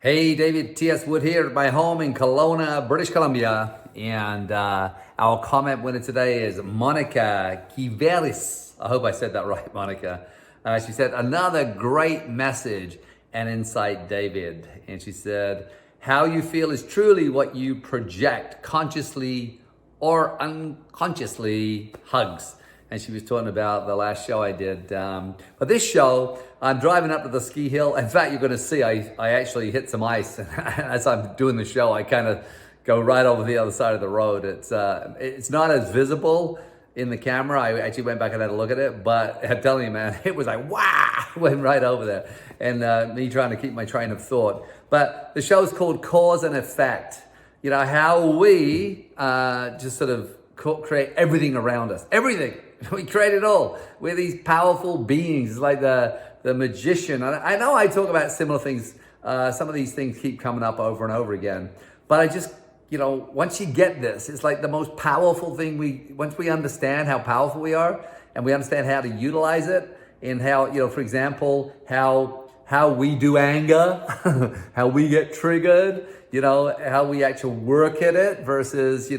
Hey, David Wood here at my home in Kelowna, British Columbia. And our comment winner today is Monica Kiveris. I hope I said that right, Monica. She said, another great message and insight, David. And she said, how you feel is truly what you project, consciously or unconsciously. Hugs. And she was talking about the last show I did. But this show, I'm driving up to the ski hill. In fact, you're going to see I actually hit some ice. As I'm doing the show, I kind of go right over the other side of the road. It's not as visible in the camera. I actually went back and had a look at it. But I'm telling you, man, it was like, wow, went right over there. And me trying to keep my train of thought. But the show's called Cause and Effect. You know, how we just sort of create everything around us. Everything. We create it all. We're these powerful beings, like the magician. I know I talk about similar things. Some of these things keep coming up over and over again. But I just, once you get this, it's like the most powerful thing. Once we understand how powerful we are and we understand how to utilize it and how, for example, how we do anger, how we get triggered, how we actually work at it versus,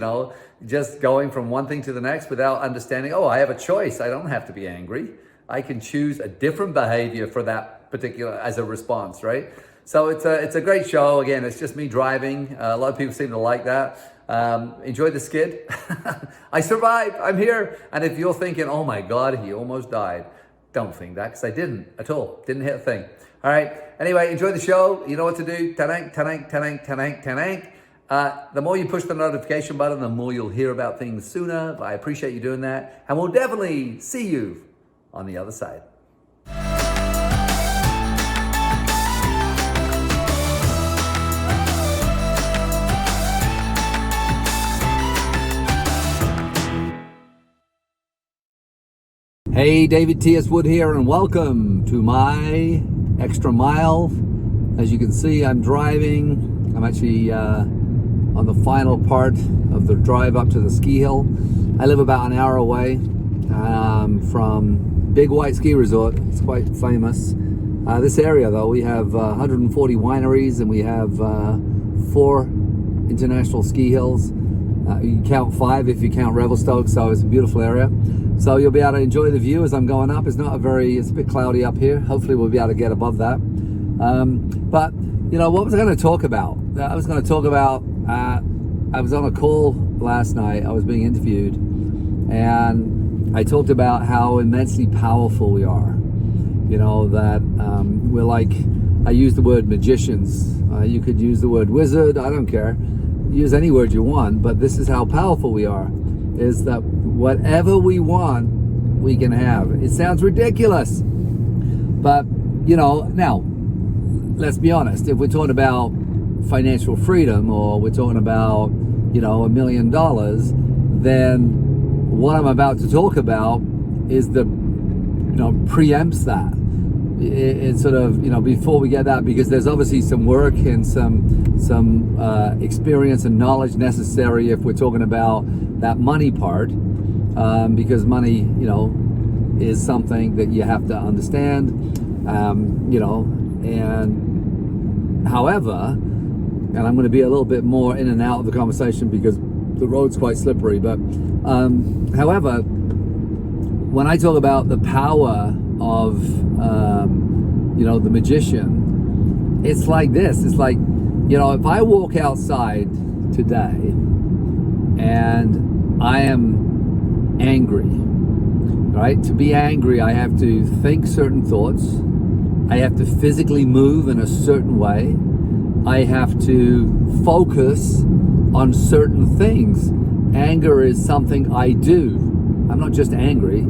just going from one thing to the next without understanding, I have a choice. I don't have to be angry. I can choose a different behavior for that particular, as a response, right? So it's a great show. Again, it's just me driving. A lot of people seem to like that. Enjoy the skid. I survived. I'm here. And if you're thinking, oh my God, he almost died, don't think that, because I didn't at all. Didn't hit a thing. All right. Anyway, enjoy the show. You know what to do. Tanank, tanank, tanank, tanank, tanank. The more you push the notification button, the more you'll hear about things sooner. I appreciate you doing that. And we'll definitely see you on the other side. Hey, David Wood here, and welcome to my extra mile. As you can see, I'm driving. I'm actually on the final part of the drive up to the ski hill. I live about an hour away from Big White Ski Resort. It's quite famous. This area, though, we have 140 wineries and we have 4 international ski hills. You can count 5 if you count Revelstoke, so it's a beautiful area. So you'll be able to enjoy the view as I'm going up. It's a bit cloudy up here. Hopefully we'll be able to get above that. But what was I going to talk about? I was going to talk about, I was on a call last night. I was being interviewed, and I talked about how immensely powerful we are. That we're like, I use the word magicians. You could use the word wizard. I don't care. Use any word you want, but this is how powerful we are, is that whatever we want, we can have. It sounds ridiculous, but now, let's be honest. If we're talking about financial freedom, or we're talking about, $1 million, then what I'm about to talk about is preempts that. It's sort of, before we get that, because there's obviously some work and some experience and knowledge necessary if we're talking about that money part, because money, is something that you have to understand, and however, and I'm going to be a little bit more in and out of the conversation because the road's quite slippery, but however, when I talk about the power of the magician, it's like this. It's like, if I walk outside today and I am angry, right? To be angry, I have to think certain thoughts. I have to physically move in a certain way. I have to focus on certain things. Anger is something I do. I'm not just angry.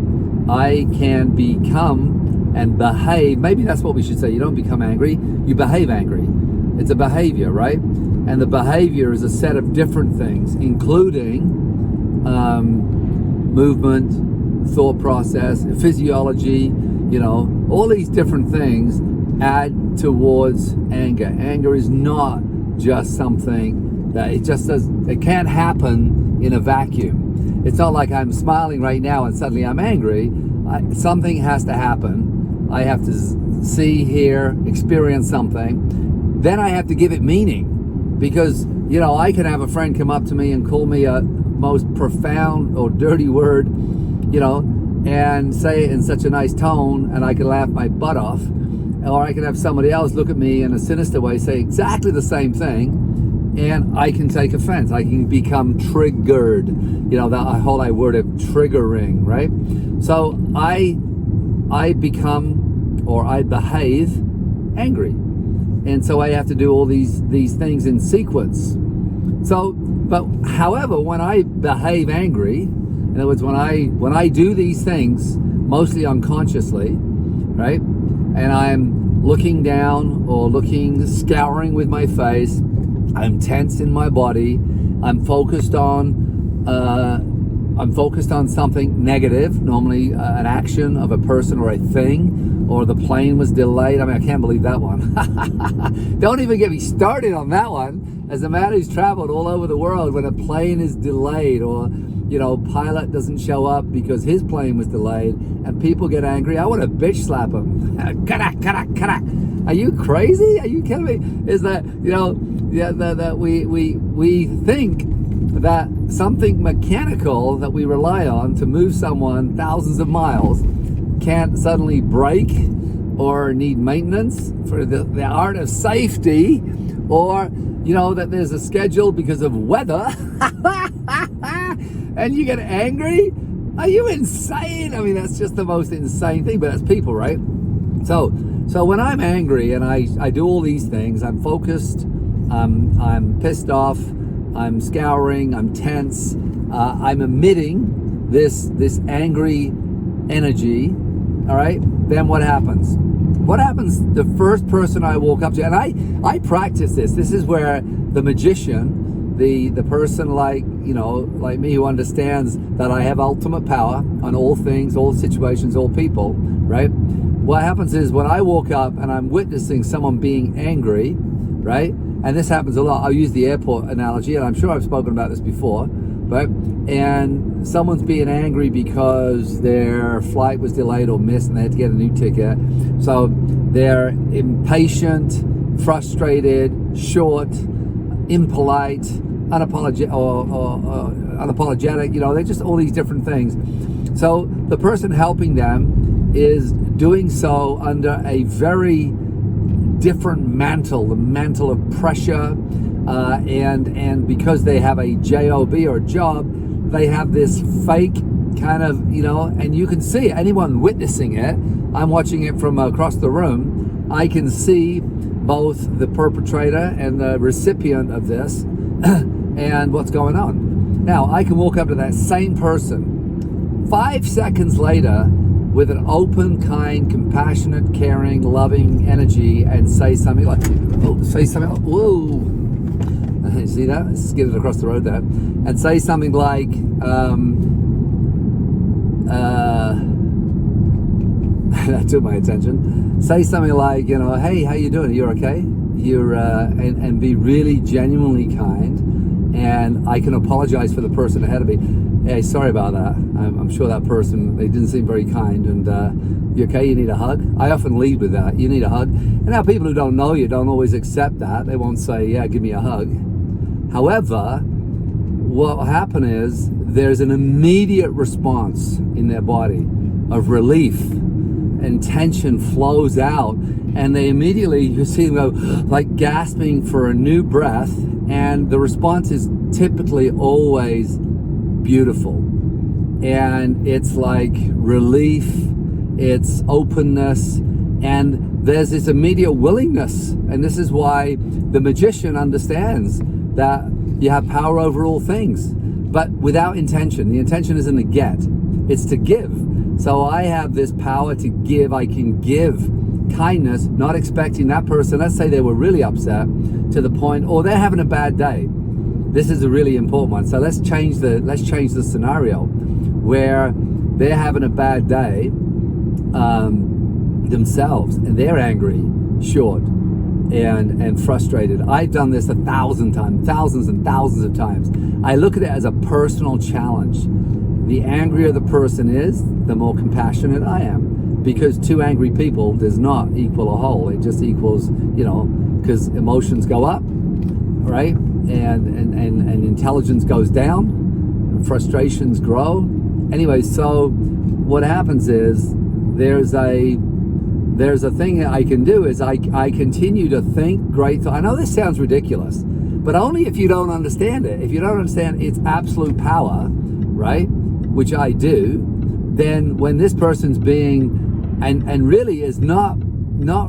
I can become and behave. Maybe that's what we should say. You don't become angry, you behave angry. It's a behavior, right? And the behavior is a set of different things, including movement, thought process, physiology, all these different things add towards anger. Anger is not just something that it can't happen in a vacuum. It's not like I'm smiling right now and suddenly I'm angry. Something has to happen. I have to see, hear, experience something. then I have to give it meaning, because I can have a friend come up to me and call me a most profound or dirty word, and say it in such a nice tone, and I can laugh my butt off. Or I can have somebody else look at me in a sinister way, say exactly the same thing, and I can take offense. I can become triggered. That whole word of triggering, right? So I become, or I behave angry. And so I have to do all these things in sequence. So, but however, when I behave angry, in other words, when I do these things, mostly unconsciously, right? And I'm looking down or scouring with my face, I'm tense in my body, I'm focused on something negative, normally an action of a person or a thing, or the plane was delayed. I can't believe that one. Don't even get me started on that one. As a man who's traveled all over the world, when a plane is delayed, or pilot doesn't show up because his plane was delayed, and people get angry, I want to bitch slap them. Are you crazy? Are you kidding me? Is that that we think that something mechanical that we rely on to move someone thousands of miles can't suddenly break or need maintenance for the art of safety, or that there's a schedule because of weather. And you get angry? Are you insane? That's just the most insane thing, but that's people, right? So when I'm angry and I do all these things, I'm focused, I'm pissed off, I'm scouring, I'm tense, I'm emitting this angry energy, all right? Then what happens? What happens the first person I walk up to, and I practice this. This is where the magician, the person like me, who understands that I have ultimate power on all things, all situations, all people, right? What happens is when I walk up and I'm witnessing someone being angry, right? And this happens a lot. I'll use the airport analogy, and I'm sure I've spoken about this before, right? And someone's being angry because their flight was delayed or missed and they had to get a new ticket. So they're impatient, frustrated, short, impolite, unapologetic, they're just all these different things. So the person helping them is doing so under a very different mantle, the mantle of pressure, and because they have a job or a job, they have this fake kind of, and you can see it. Anyone witnessing it, I'm watching it from across the room, I can see both the perpetrator and the recipient of this and what's going on. Now, I can walk up to that same person 5 seconds later with an open, kind, compassionate, caring, loving energy and say something like, whoa, see that? Let's get it across the road there. And say something like, that took my attention. Say something like, hey, how you doing? You're okay? And be really genuinely kind. And I can apologize for the person ahead of me. Hey, sorry about that. I'm sure that person, they didn't seem very kind. And you okay? You need a hug? I often lead with that. You need a hug? And now people who don't know you don't always accept that. They won't say, yeah, give me a hug. However, what will happen is there's an immediate response in their body of relief, and tension flows out, and they immediately, you see them go like gasping for a new breath, and the response is typically always beautiful. And it's like relief, it's openness, and there's this immediate willingness. And this is why the magician understands that you have power over all things, but without intention. The intention isn't to get, it's to give. So I have this power to give. I can give kindness, not expecting that person, let's say they were really upset to the point, or they're having a bad day. This is a really important one. So let's change the scenario where they're having a bad day themselves, and they're angry, short, and frustrated. I've done this 1,000 times, thousands and thousands of times. I look at it as a personal challenge. The angrier the person is, the more compassionate I am, because two angry people does not equal a whole. It just equals, because emotions go up, right? And intelligence goes down, and frustrations grow. Anyway, so what happens is there's a thing that I can do is I continue to think great thoughts. I know this sounds ridiculous, but only if you don't understand it. If you don't understand its absolute power, right, which I do, then when this person's being and really is not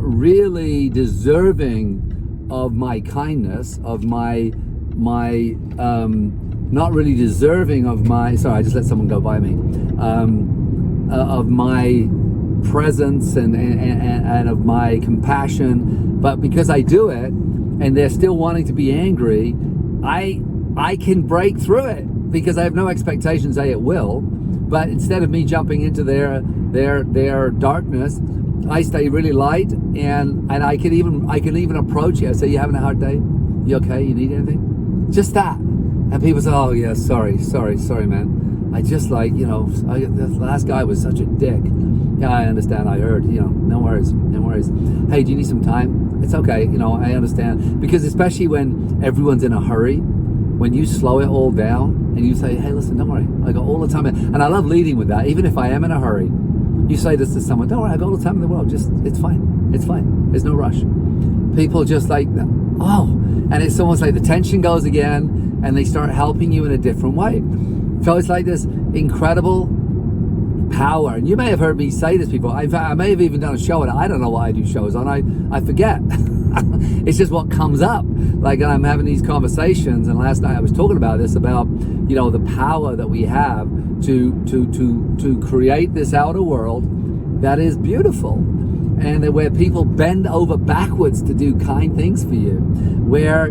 really deserving of my kindness, of my not really deserving of my, sorry, I just let someone go by me, of my presence and of my compassion, but because I do it and they're still wanting to be angry, I can break through it because I have no expectations that it will. But instead of me jumping into their darkness, I stay really light, and I can even approach you. I say, you having a hard day? You okay? You need anything? Just that. And people say, oh yeah, sorry man. I just the last guy was such a dick. Yeah, I understand, I heard, no worries. Hey, do you need some time? It's okay, I understand. Because especially when everyone's in a hurry, when you slow it all down and you say, hey, listen, don't worry, I got all the time. And I love leading with that, even if I am in a hurry. You say this to someone, don't worry, I got all the time in the world, it's fine, there's no rush. People just oh, and it's almost like the tension goes again, and they start helping you in a different way. So it's like this incredible power. And you may have heard me say this before. In fact, I may have even done a show, and I don't know what I do shows on. I forget. It's just what comes up. Like I'm having these conversations, and last night I was talking about this, about the power that we have to create this outer world that is beautiful, and where people bend over backwards to do kind things for you, where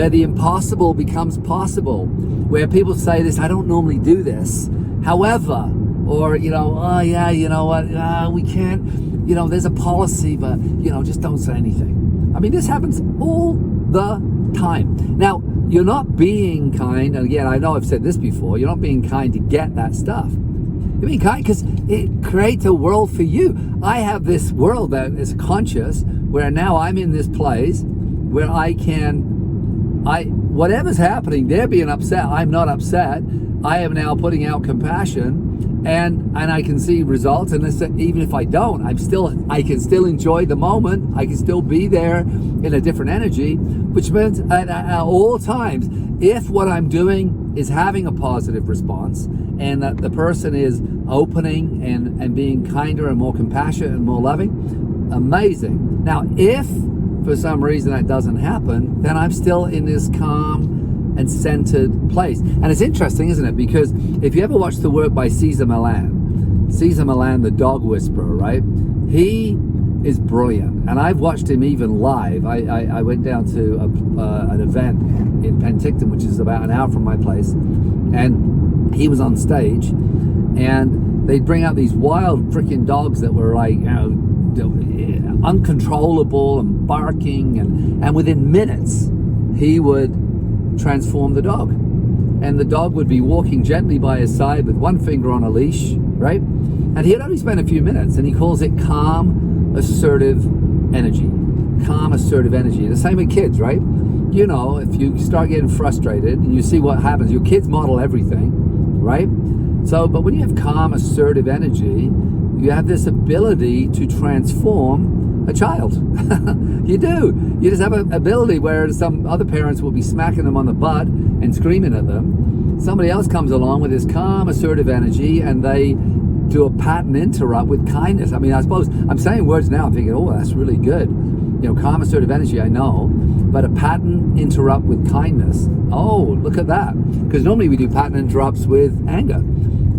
the impossible becomes possible, where people say this, I don't normally do this, however, or oh yeah, you know what, we can't, there's a policy, but just don't say anything. I mean, this happens all the time. Now, you're not being kind, and again, I know I've said this before, you're not being kind to get that stuff. You're being kind because it creates a world for you. I have this world that is conscious, where now I'm in this place where whatever's happening, they're being upset, I'm not upset. I am now putting out compassion, and I can see results. And even if I don't, I can still enjoy the moment. I can still be there in a different energy, which means at all times, if what I'm doing is having a positive response, and that the person is opening and being kinder and more compassionate and more loving, amazing. Now, if for some reason that doesn't happen, then I'm still in this calm and centered place. And it's interesting, isn't it? Because if you ever watch the work by Cesar Millan, the dog whisperer, right? He is brilliant. And I've watched him even live. I went down to an event in Penticton, which is about an hour from my place, and he was on stage, and they'd bring out these wild freaking dogs that were like, uncontrollable and barking, and within minutes he would transform the dog, and the dog would be walking gently by his side with one finger on a leash, right? And he'd only spend a few minutes, and he calls it calm, assertive energy. Calm, assertive energy. The same with kids, right? If you start getting frustrated and you see what happens, your kids model everything, right? So, but when you have calm, assertive energy, you have this ability to transform a child. You do. You just have an ability where some other parents will be smacking them on the butt and screaming at them. Somebody else comes along with this calm, assertive energy, and they do a pattern interrupt with kindness. I mean, I suppose I'm saying words now, I'm thinking, oh, that's really good. Calm, assertive energy, I know, but a pattern interrupt with kindness. Oh, look at that. Because normally we do pattern interrupts with anger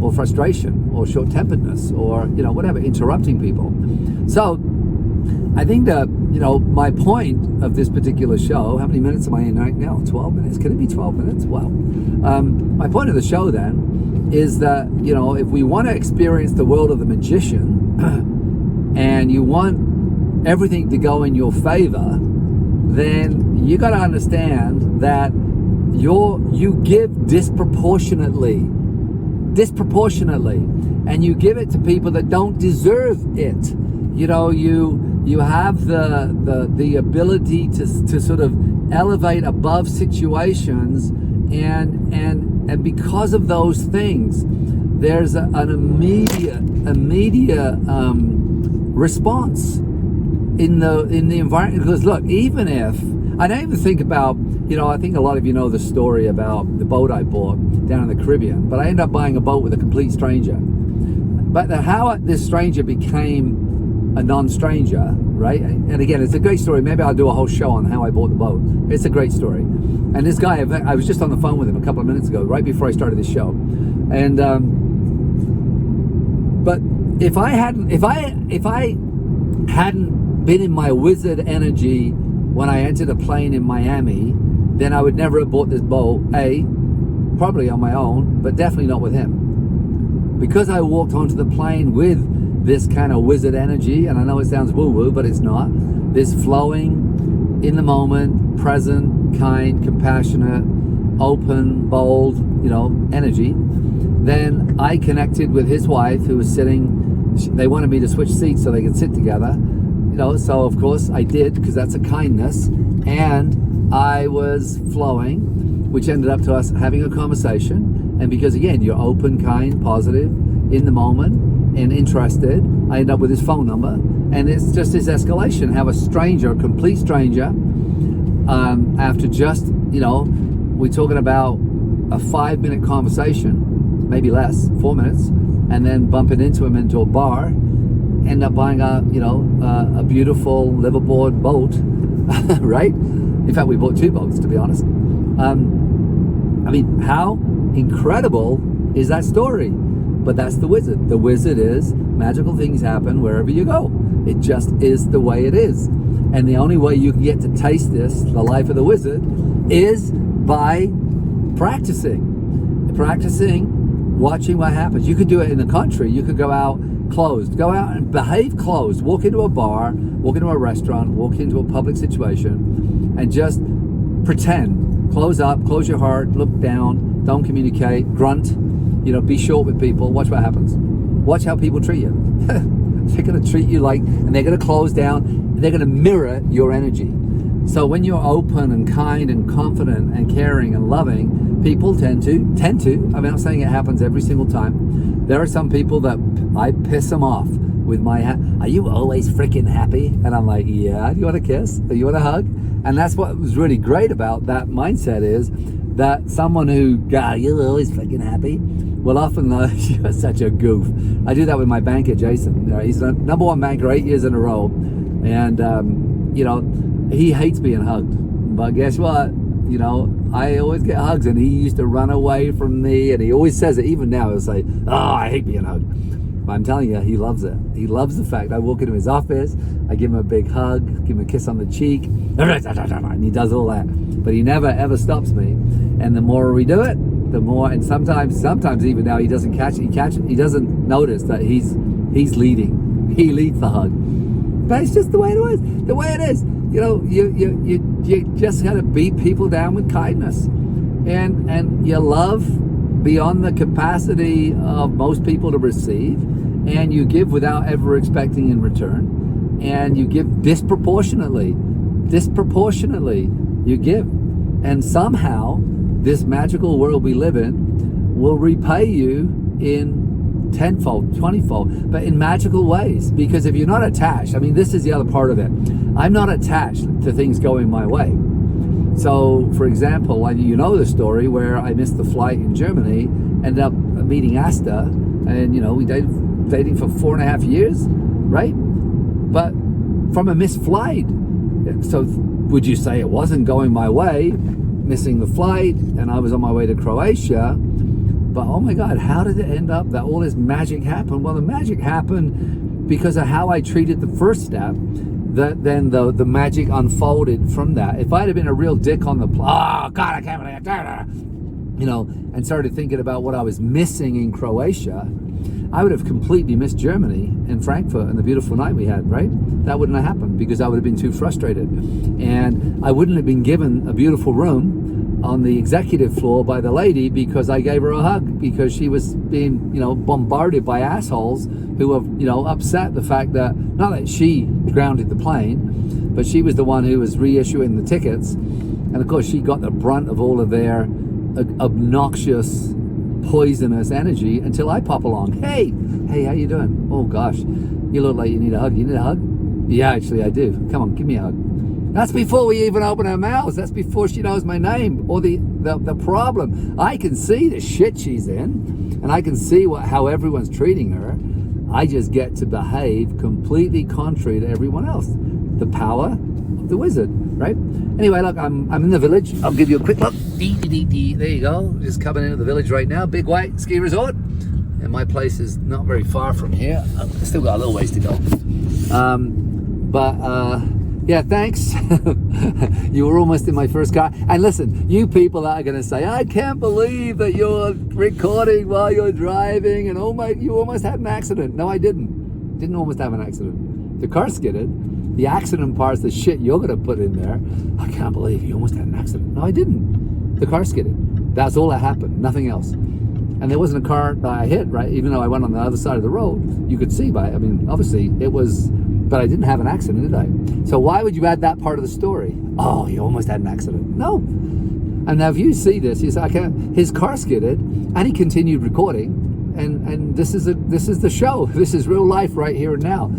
or frustration or short-temperedness or, whatever, interrupting people. So I think that, my point of this particular show, how many minutes am I in right now? 12 minutes. Can it be 12 minutes? Well, my point of the show then is that, if we want to experience the world of the magician and you want everything to go in your favor, then you got to understand that you give disproportionately, and you give it to people that don't deserve it. you have the ability to sort of elevate above situations, and because of those things, there's an immediate response in the environment. Because look, even if I don't even think about, I think a lot of you know the story about the boat I bought down in the Caribbean, but I ended up buying a boat with a complete stranger. But how this stranger became a non-stranger, right? And again, it's a great story. Maybe I'll do a whole show on how I bought the boat. It's a great story. And this guy, I was just on the phone with him a couple of minutes ago, right before I started this show. And but if I hadn't been in my wizard energy when I entered a plane in Miami, then I would never have bought this boat. Probably on my own, but definitely not with him. Because I walked onto the plane with this kind of wizard energy, and I know it sounds woo-woo, but it's not. This flowing, in the moment, present, kind, compassionate, open, bold, energy. Then I connected with his wife, who was sitting. They wanted me to switch seats so they could sit together. So of course I did, because that's a kindness. And I was flowing, which ended up to us having a conversation. And because again, you're open, kind, positive, in the moment, and interested, I end up with his phone number. And it's just this escalation. Have a stranger, a complete stranger, after just, we're talking about a 5-minute conversation, maybe less, 4 minutes, and then bumping into him into a bar, end up buying a beautiful liveaboard boat, right? In fact, we bought 2 boats, to be honest. How incredible is that story? But that's the wizard. The wizard is magical things happen wherever you go. It just is the way it is. And the only way you can get to taste this, the life of the wizard, is by practicing, watching what happens. You could do it in the country. You could go out closed, go out and behave closed, walk into a bar, walk into a restaurant, walk into a public situation, and just pretend. Close up, close your heart, look down, don't communicate, grunt, be short with people. Watch what happens. Watch how people treat you. They're going to treat you and they're going to close down. They're going to mirror your energy. So when you're open and kind and confident and caring and loving, people tend to, I'm not saying it happens every single time. There are some people that I piss them off with my, are you always freaking happy? And I'm like, yeah, do you want a kiss? Do you want a hug? And that's what was really great about that mindset, is that someone who, God, you're always freaking happy, will often know you're such a goof. I do that with my banker, Jason. He's the number 1 banker 8 years in a row. And, he hates being hugged. But guess what? I always get hugs, and he used to run away from me, and he always says it. Even now, he'll say, oh, I hate being hugged. But I'm telling you, he loves it. He loves the fact I walk into his office, I give him a big hug, give him a kiss on the cheek, and he does all that. But he never ever stops me. And the more we do it, the more. And sometimes even now he doesn't catch it. He doesn't notice that he's leading. He leads the hug. But it's just the way it is. The way it is. You just gotta beat people down with kindness, and you love beyond the capacity of most people to receive, and you give without ever expecting in return, and you give disproportionately you give, and somehow this magical world we live in will repay you in tenfold, 20-fold, but in magical ways. Because if you're not attached, this is the other part of it. I'm not attached to things going my way. So, for example, you know the story where I missed the flight in Germany, ended up meeting Asta, and we dating for 4.5 years, right? But from a missed flight. So would you say it wasn't going my way, missing the flight, and I was on my way to Croatia? But oh my God, how did it end up that all this magic happened? Well, the magic happened because of how I treated the first step. Then the magic unfolded from that. If I'd have been a real dick on the oh God, I can't believe it. and started thinking about what I was missing in Croatia, I would have completely missed Germany and Frankfurt and the beautiful night we had, right? That wouldn't have happened because I would have been too frustrated. And I wouldn't have been given a beautiful room on the executive floor by the lady because I gave her a hug because she was being, bombarded by assholes who were, upset the fact that, not that she grounded the plane, but she was the one who was reissuing the tickets. And of course, she got the brunt of all of their obnoxious, poisonous energy until I pop along. Hey, how you doing? Oh gosh, you look like you need a hug. You need a hug? Yeah, actually I do. Come on, give me a hug. That's before we even open our mouths. That's before she knows my name or the problem. I can see the shit she's in, and I can see how everyone's treating her. I just get to behave completely contrary to everyone else. The power of the wizard, right? Anyway, look, I'm in the village. I'll give you a quick look. There you go. Just coming into the village right now. Big White Ski Resort. And my place is not very far from here. I've still got a little ways to go. Yeah, thanks. You were almost in my first car. And listen, you people that are going to say, I can't believe that you're recording while you're driving and you almost had an accident. No, I didn't. Didn't almost have an accident. The car skidded. The accident part's the shit you're going to put in there. I can't believe you almost had an accident. No, I didn't. The car skidded. That's all that happened. Nothing else. And there wasn't a car that I hit, right? Even though I went on the other side of the road, you could see obviously it was, but I didn't have an accident, did I? So why would you add that part of the story? Oh, you almost had an accident. No. And now if you see this, you say, his car skidded and he continued recording. And this is the show. This is real life right here and now.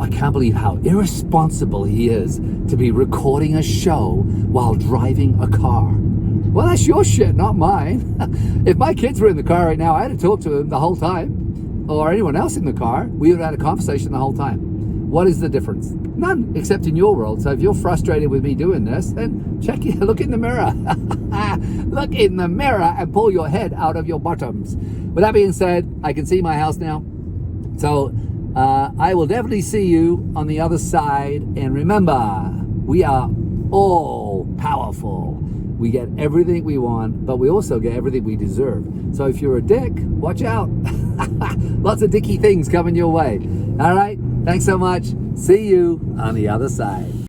I can't believe how irresponsible he is to be recording a show while driving a car. Well, that's your shit, not mine. If my kids were in the car right now, I had to talk to them the whole time, or anyone else in the car, we would have had a conversation the whole time. What is the difference? None, except in your world. So if you're frustrated with me doing this, then look in the mirror. Look in the mirror and pull your head out of your bottoms. With that being said, I can see my house now. So I will definitely see you on the other side. And remember, we are all powerful. We get everything we want, but we also get everything we deserve. So if you're a dick, watch out. Lots of dicky things coming your way. All right, thanks so much. See you on the other side.